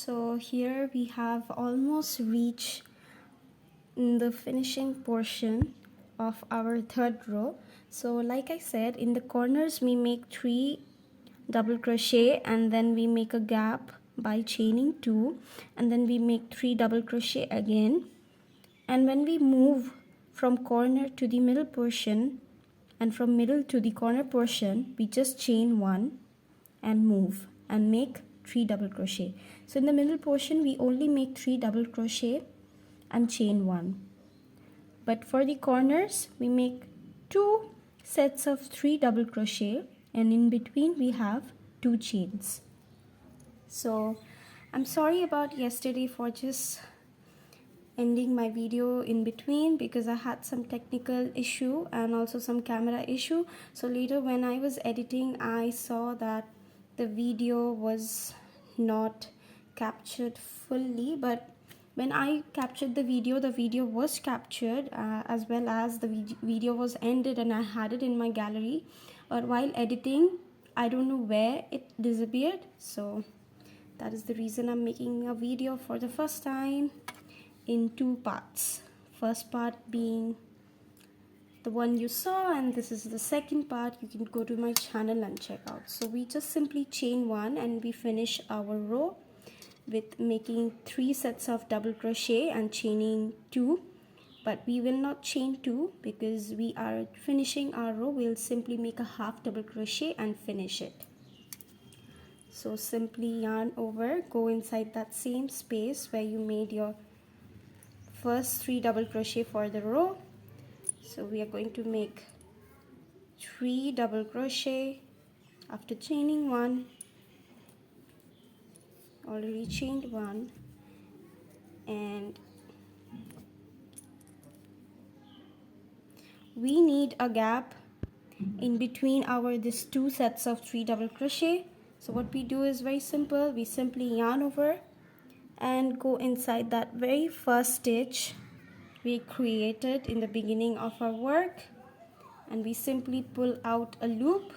So here we have almost reached the finishing portion of our third row. So like I said, in the corners we make 3 double crochet and then we make a gap by chaining 2, and then we make 3 double crochet again. And when we move from corner to the middle portion and from middle to the corner portion, we just chain 1 and move and make 3 double crochet. So in the middle portion we only make 3 double crochet and chain 1, but for the corners we make 2 sets of 3 double crochet, and in between we have 2 chains. So I'm sorry about yesterday for just ending my video in between, because I had some technical issue and also some camera issue. So later when I was editing, I saw that the video was not captured fully, but when I captured the video was captured, as well as the video was ended, and I had it in my gallery. But while editing, I don't know where it disappeared. So that is the reason I'm making a video for the first time in 2 parts. First part being the one you saw, and this is the second part. You can go to my channel and check out. So we just simply chain 1 and we finish our row with making 3 sets of double crochet and chaining 2, but we will not chain 2 because we are finishing our row. We'll simply make a half double crochet and finish it. So simply yarn over, go inside that same space where you made your first 3 double crochet for the row. So we are going to make 3 double crochet after chaining 1. Already chained 1, and we need a gap in between our this 2 sets of 3 double crochet. So what we do is very simple. We simply yarn over and go inside that very first stitch we created in the beginning of our work, and we simply pull out a loop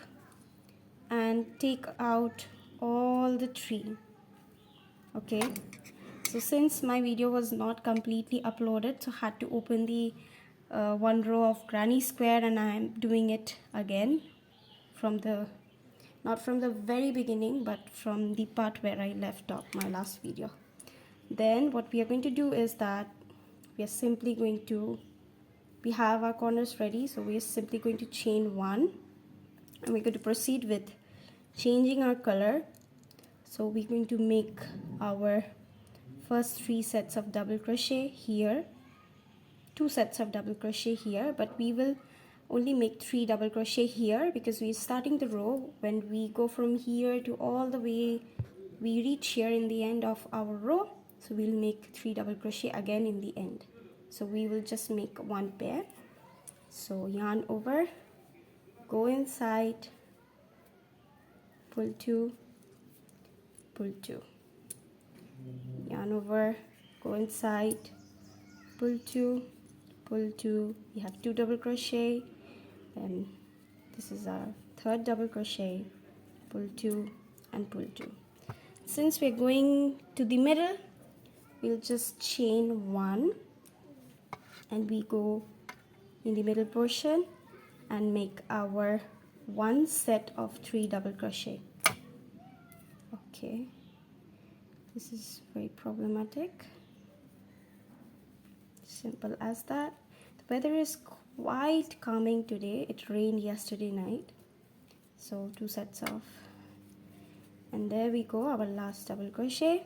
and take out all the 3. Okay, so since my video was not completely uploaded, so I had to open the one row of granny square, and I am doing it again from the not from the very beginning, but from the part where I left off my last video. Then what we are going to do is that we are simply going to, we have our corners ready, so we are simply going to chain 1, and we're going to proceed with changing our color. So we're going to make our first 3 sets of double crochet here, 2 sets of double crochet here, but we will only make 3 double crochet here because we're starting the row. When we go from here to all the way we reach here in the end of our row, so we'll make 3 double crochet again in the end. So we will just make 1 pair. So yarn over, go inside, pull 2, pull 2, yarn over, go inside, pull 2, pull 2. We have 2 double crochet, then this is our third double crochet, pull 2 and pull 2. Since we're going to the middle, we'll just chain 1 and we go in the middle portion and make our 1 set of 3 double crochet. Okay, this is very problematic. Simple as that. The weather is quite calming today. It rained yesterday night, so 2 sets off, and there we go, our last double crochet.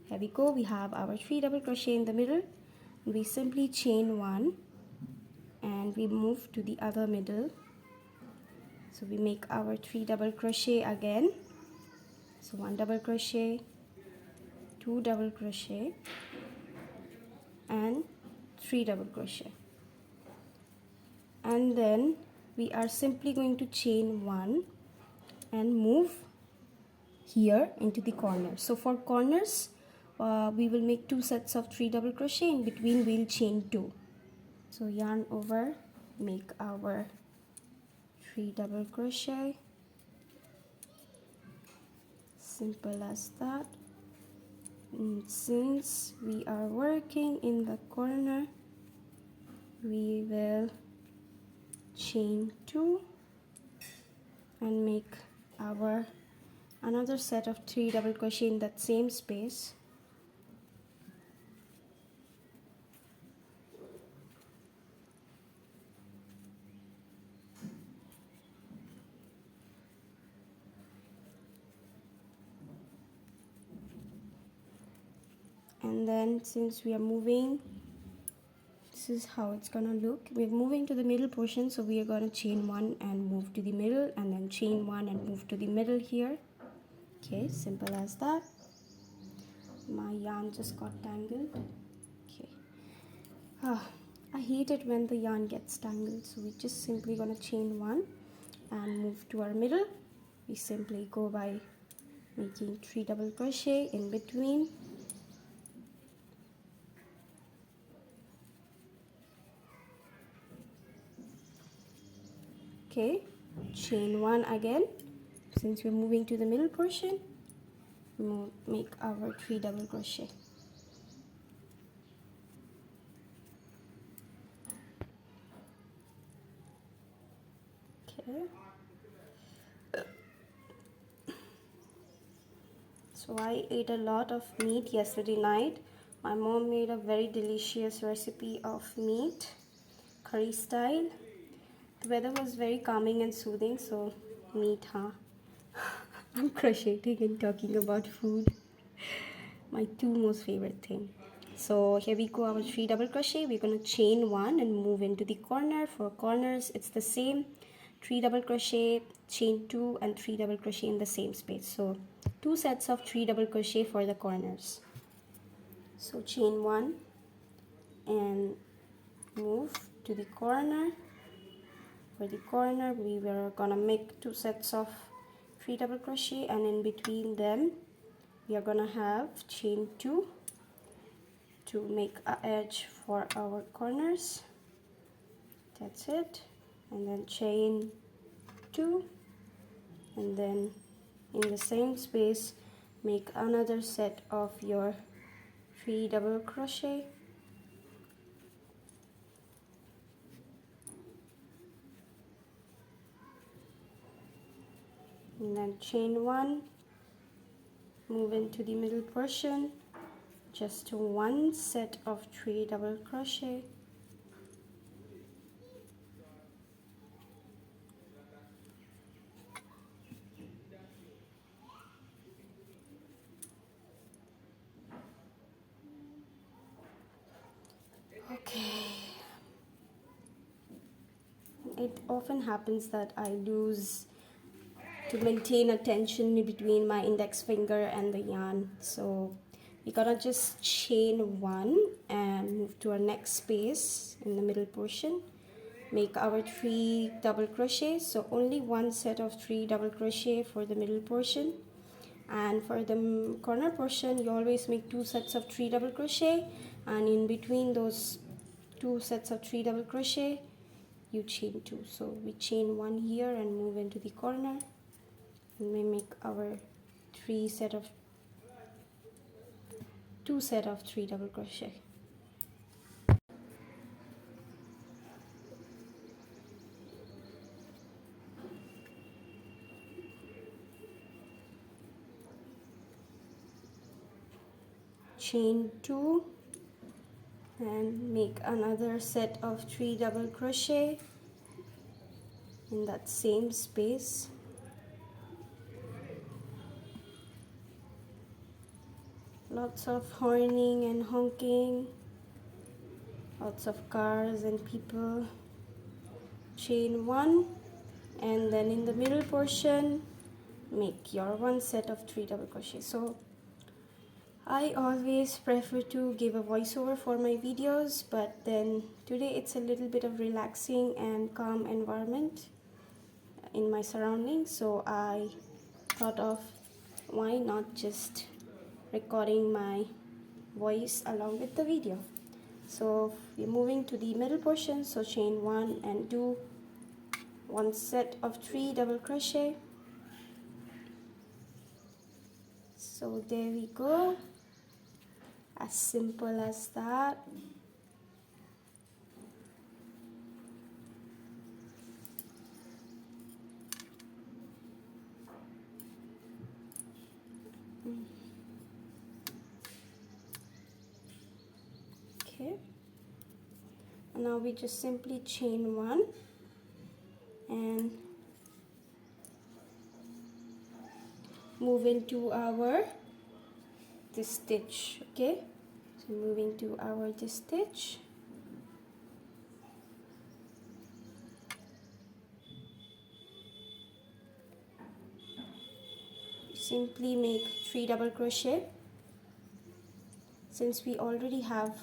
Here we go, we have our 3 double crochet in the middle. We simply chain 1 and we move to the other middle. So we make our 3 double crochet again. So 1 double crochet, 2 double crochet and 3 double crochet, and then we are simply going to chain 1 and move here into the corner. So for corners, we will make 2 sets of 3 double crochet. In between we'll chain 2. So yarn over, make our 3 double crochet, simple as that. Since we are working in the corner, we will chain 2 and make our another set of 3 double crochet in that same space. And then since we are moving, this is how it's gonna look. We're moving to the middle portion, so we are gonna chain 1 and move to the middle, and then chain 1 and move to the middle here. Okay, simple as that. My yarn just got tangled. Okay. I hate it when the yarn gets tangled, so we're just simply gonna chain 1 and move to our middle. We simply go by making 3 double crochet in between. Okay, chain 1 again. Since we're moving to the middle portion, make our 3 double crochet. Okay. So I ate a lot of meat yesterday night. My mom made a very delicious recipe of meat, curry style. The weather was very calming and soothing, so meat, huh? I'm crocheting and talking about food. My two most favorite thing. So here we go, our 3 double crochet. We're gonna chain 1 and move into the corner. For corners, it's the same. 3 double crochet, chain 2 and 3 double crochet in the same space. So 2 sets of 3 double crochet for the corners. So chain 1 and move to the corner. For the corner, we were gonna make 2 sets of 3 double crochet, and in between them we are gonna have chain 2 to make an edge for our corners. That's it. And then chain 2, and then in the same space make another set of your 3 double crochet. And then chain 1, move into the middle portion, just 1 set of 3 double crochet. Okay. It often happens that I lose to maintain a tension between my index finger and the yarn. So we're gonna just chain 1 and move to our next space in the middle portion. Make our 3 double crochet. So only 1 set of 3 double crochet for the middle portion. And for the corner portion, you always make 2 sets of 3 double crochet, and in between those 2 sets of 3 double crochet you chain 2. So we chain 1 here and move into the corner, and we make our 2 set of 3 double crochet. Chain 2 and make another set of 3 double crochet in that same space. Lots of horning and honking, lots of cars and people. Chain 1, and then in the middle portion make your 1 set of 3 double crochet. So I always prefer to give a voiceover for my videos, but then today it's a little bit of relaxing and calm environment in my surroundings, so I thought of why not just recording my voice along with the video. So we're moving to the middle portion, so chain 1 and do 1 set of 3 double crochet. So there we go. As simple as that. Okay, and now we just simply chain one and move into our this stitch. Okay, so moving to our this stitch. Simply make 3 double crochet. Since we already have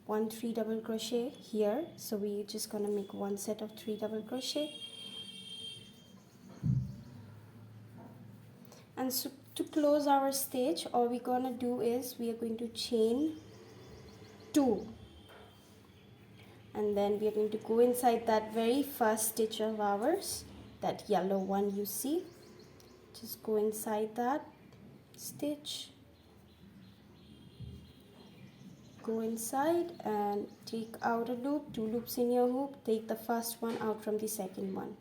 3 double crochet here, so we're just gonna make one set of 3 double crochet. And so to close our stitch, all we're gonna do is we are going to chain 2, and then we are going to go inside that very first stitch of ours, that yellow one you see. Just go inside that stitch, go inside and take out a loop, 2 loops in your hoop, take the first one out from the second one.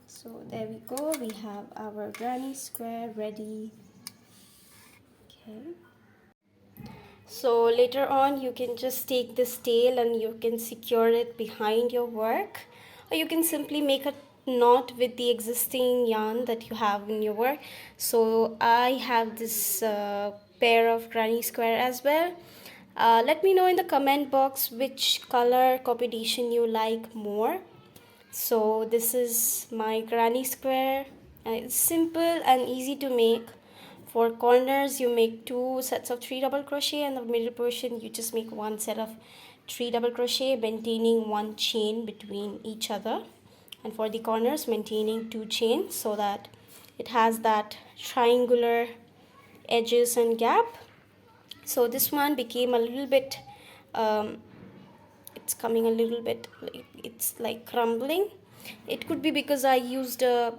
So there we go, we have our granny square ready. Okay, so later on you can just take this tail and you can secure it behind your work, or you can simply make a knot with the existing yarn that you have in your work. So I have this pair of granny square as well. Let me know in the comment box which color combination you like more. So this is my granny square. It's simple and easy to make. For corners you make 2 sets of 3 double crochet, and the middle portion you just make 1 set of 3 double crochet, maintaining 1 chain between each other, and for the corners maintaining 2 chains so that it has that triangular edges and gap. So this one became a little bit it's coming a little bit, it's like crumbling. It could be because I used a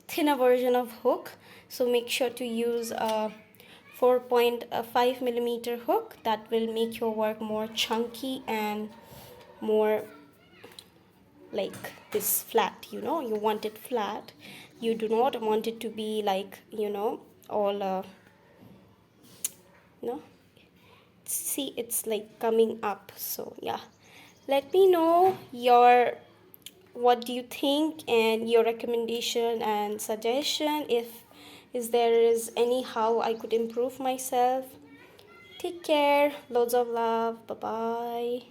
thinner version of hook, so make sure to use a 4.5 millimeter hook. That will make your work more chunky and more like this flat. You know, you want it flat, you do not want it to be like, you know, all no, see, it's like coming up. So yeah, let me know your what do you think and your recommendation and suggestion, if there is any how I could improve myself. Take care, loads of love, bye bye.